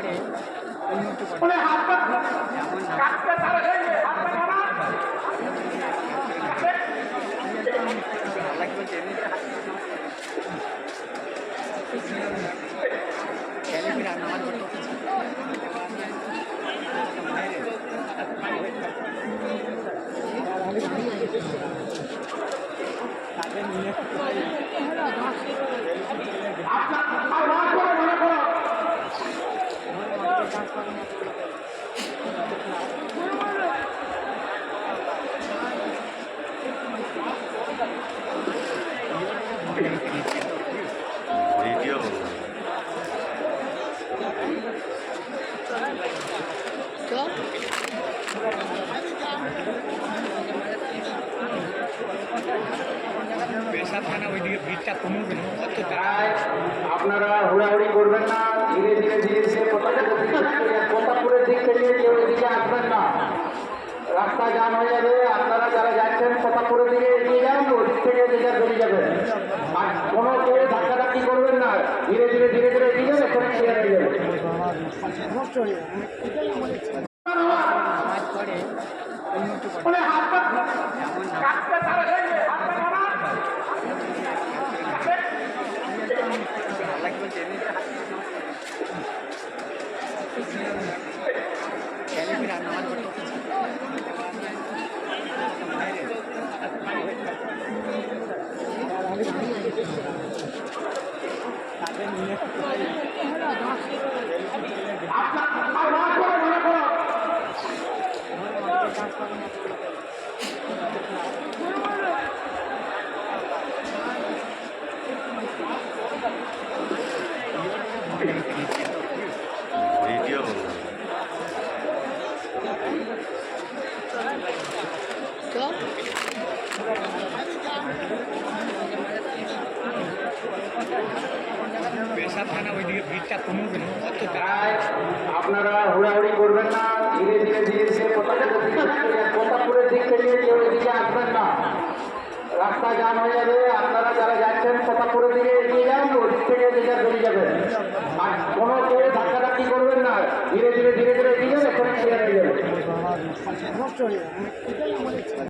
করে উন্নত করে বলে হাতটা এমন না কাটতে তারা হয়ে হাতটা নামা আল্লাহ বলছে নামাজ পড়তে তাদের নিয়ে আপনার আওয়াজ করে মনে করো ভিডিও পেশাব খানা ওইদিকে ভিড়টা কমবে না কত তাই আপনারা হুড়াহুড়ি করবেন না, ধীরে ধীরে ধীরে ধীরে প্রতাপপুরের দিক থেকে কেউ এদিকে আসবেন না, রাস্তা জাম হয়ে যাবে। আপনারা যারা যাচ্ছেন প্রতাপপুরের দিকে এগিয়ে যান, ওদিক থেকে যে যার বেরিয়ে যাবেন। আর কোনো কেউ ধাক্কাধাক্কি করবেন না, ধীরে ধীরে ধীরে ধীরে এগিয়ে যান, এখানে ক্লিয়ার হয়ে যাবে। নামাজ পড়ে উন্নত করে বলে হাতটা এমন না কাটতে তারা হয়ে হাতটা নামা আল্লাহ বলছে নামাজ পড়তে তাদের নিয়ে আপনার আওয়াজ করে মনে করো ভিডিও পেশাব খানা ওইদিকে ভিড়টা কমবে না কত তাই আপনারা হুড়াহুড়ি করবেন না, ধীরে ধীরে ধীরে ধীরে প্রতাপপুরের দিক থেকে কেউ এদিকে আসবেন না, রাস্তা জাম হয়ে যাবে। আপনারা যারা যাচ্ছেন প্রতাপপুরের দিকে এগিয়ে যান, ওদিক থেকে যে যার বেরিয়ে যাবেন। আর কোনো কেউ ধাক্কাধাক্কি করবেন না, ধীরে ধীরে ধীরে ধীরে এগিয়ে যান, এখানে ক্লিয়ার হয়ে যাবে।